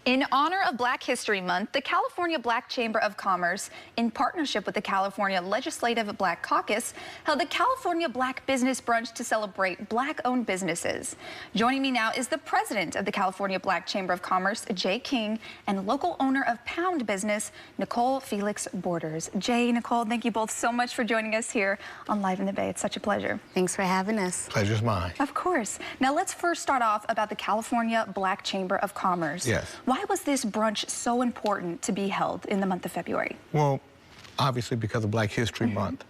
In honor of Black History Month, the California Black Chamber of Commerce, in partnership with the California Legislative Black Caucus, held the California Black Business Brunch to celebrate Black-owned businesses. Joining me now is the president of the California Black Chamber of Commerce, Jay King, and local owner of Pound Bizness, Nicole Felix-Borders. Jay, Nicole, thank you both so much for joining us here on Live in the Bay. It's such a pleasure. Thanks for having us. Pleasure's mine. Of course. Now let's first start off about the California Black Chamber of Commerce. Yes. Why was this brunch so important to be held in the month of February? Well, obviously because of Black History Month,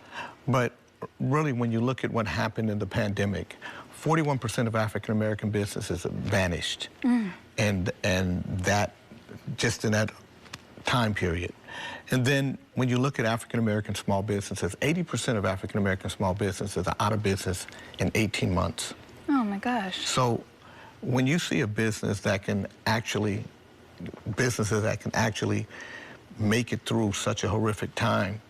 but really when you look at what happened in the pandemic, 41% of African-American businesses vanished, and that just in that time period. And then when you look at African-American small businesses, 80% of African-American small businesses are out of business in 18 months. Oh my gosh. So when you see a businesses that can actually make it through such a horrific time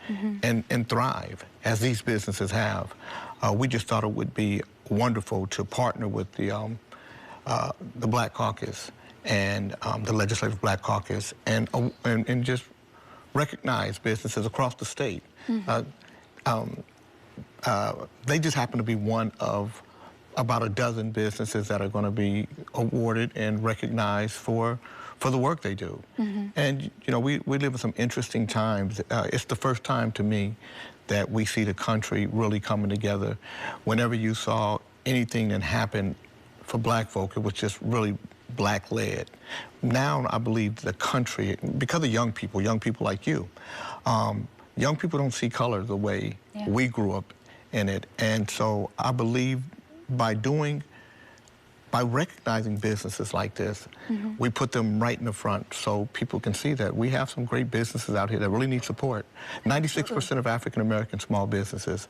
and thrive, as these businesses have, we just thought it would be wonderful to partner with the Black Caucus and the Legislative Black Caucus and just recognize businesses across the state. They just happen to be one of about a dozen businesses that are going to be awarded and recognized for the work they do. And, you know, we live in some interesting times. It's the first time to me that we see the country really coming together. Whenever you saw anything that happened for Black folk, it was just really Black-led. Now, I believe the country, because of young people like you, young people don't see color the way we grew up in it. And so I believe by recognizing businesses like this, we put them right in the front so people can see that we have some great businesses out here that really need support. 96% of African-American small businesses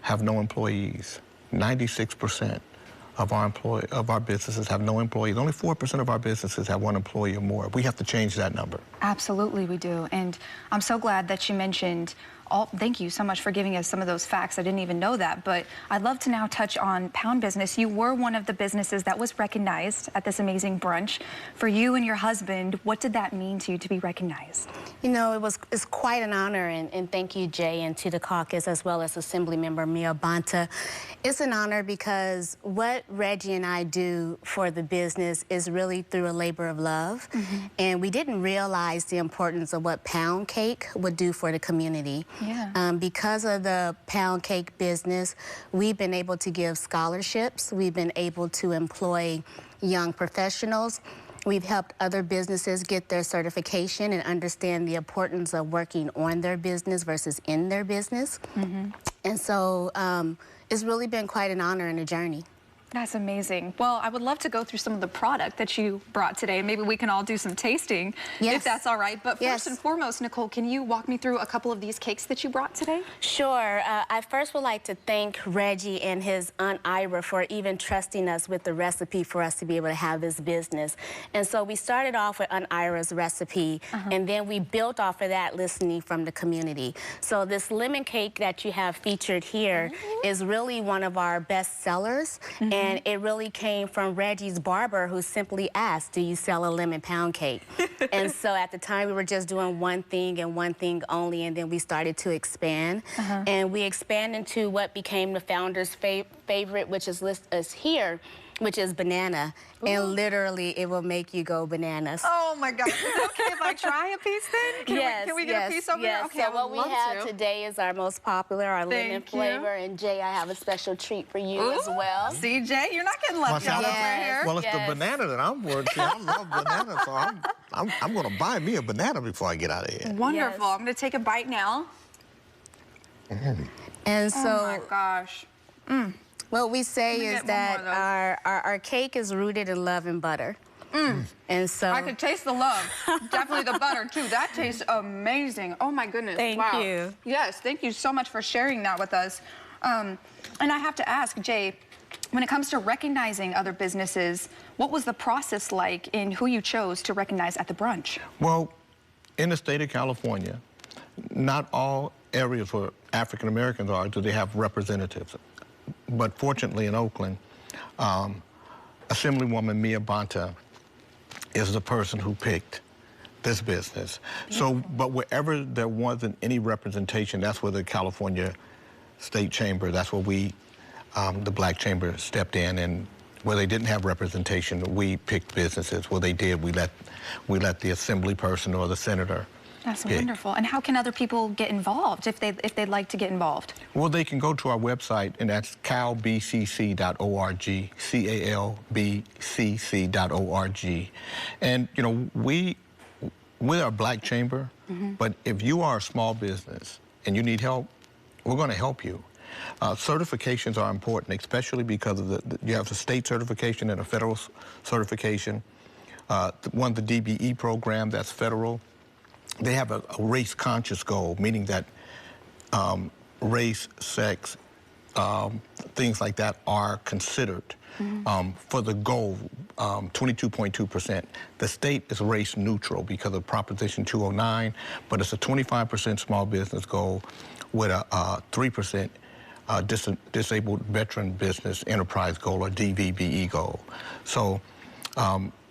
have no employees. 96% of our businesses have no employees. Only 4% of our businesses have one employee or more. We have to change that number. Absolutely, we do. And I'm so glad that you mentioned thank you so much for giving us some of those facts. I didn't even know that, but I'd love to now touch on Pound Bizness. You were one of the businesses that was recognized at this amazing brunch. For you and your husband, what did that mean to you to be recognized? You know, it's quite an honor, and thank you, Jay, and to the caucus, as well as Assemblymember Mia Banta. It's an honor because what Reggie and I do for the business is really through a labor of love, and we didn't realize the importance of what pound cake would do for the community. Because of the pound cake business, we've been able to give scholarships. We've been able to employ young professionals. We've helped other businesses get their certification and understand the importance of working on their business versus in their business. And so it's really been quite an honor and a journey. That's amazing. Well, I would love to go through some of the product that you brought today. Maybe we can all do some tasting, if that's all right. But first and foremost, Nicole, can you walk me through a couple of these cakes that you brought today? Sure. I first would like to thank Reggie and his Aunt Ira for even trusting us with the recipe for us to be able to have this business. And so we started off with Aunt Ira's recipe, and then we built off of that listening from the community. So this lemon cake that you have featured here is really one of our best sellers. And it really came from Reggie's barber, who simply asked, do you sell a lemon pound cake? And so at the time, we were just doing one thing and one thing only, and then we started to expand. And we expanded to what became the founder's favorite, which is listed here, which is banana. And literally, it will make you go bananas. Oh my gosh, is it okay if I try a piece then? Can we get a piece over here? Okay, so what we have today is our most popular, our lemon flavor. And Jay, I have a special treat for you as well. See, Jay, you're not getting left out over here. Well, it's the banana that I'm working. I love banana, so I'm going to buy me a banana before I get out of here. Wonderful. I'm going to take a bite now. And so, oh my gosh. What we say is that our cake is rooted in love and butter. And so I could taste the love. Definitely the butter too. That tastes amazing. Oh my goodness. Thank you. Yes, thank you so much for sharing that with us. And I have to ask, Jay, when it comes to recognizing other businesses, what was the process like in who you chose to recognize at the brunch? Well, in the state of California, not all areas where African Americans are do they have representatives. But fortunately in Oakland, Assemblywoman Mia Banta is the person who picked this business. So, but wherever there wasn't any representation, that's where the California State Chamber, that's where we, the Black Chamber, stepped in, and where they didn't have representation, we picked businesses. Where they did, we let the assembly person or the senator. That's wonderful. And how can other people get involved if they'd like to get involved? Well, they can go to our website, and that's calbcc.org, calbcc.org. And you know, we're a Black chamber, but if you are a small business and you need help, we're going to help you. Certifications are important, especially because of you have a state certification and a federal certification. One, the DBE program, that's federal. They have a race-conscious goal, meaning that race, sex, things like that are considered for the goal, 22.2%. The state is race neutral because of Proposition 209, but it's a 25% small business goal with a 3% disabled veteran business enterprise goal, or DVBE goal. So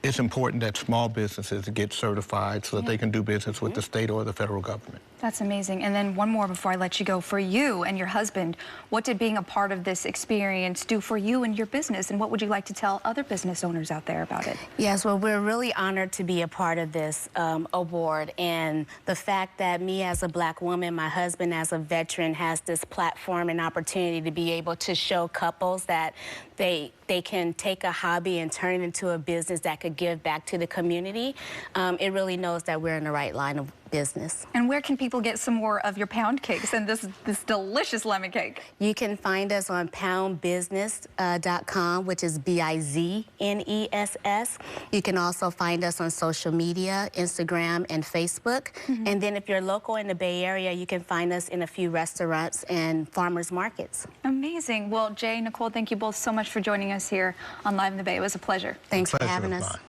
it's important that small businesses get certified so that they can do business with the state or the federal government. That's amazing. And then one more before I let you go. For you and your husband, what did being a part of this experience do for you and your business? And what would you like to tell other business owners out there about it? Yes, well, we're really honored to be a part of this award. And the fact that me as a Black woman, my husband as a veteran, has this platform and opportunity to be able to show couples that they can take a hobby and turn it into a business that could give back to the community. It really knows that we're in the right line of business. And where can people get some more of your pound cakes and this delicious lemon cake? You can find us on poundbizness.com, which is BIZNESS. You can also find us on social media, Instagram and Facebook. And then if you're local in the Bay Area, you can find us in a few restaurants and farmers markets. Amazing. Well, Jay, Nicole, thank you both so much for joining us here on Live in the Bay. It was a pleasure. Thanks for having us.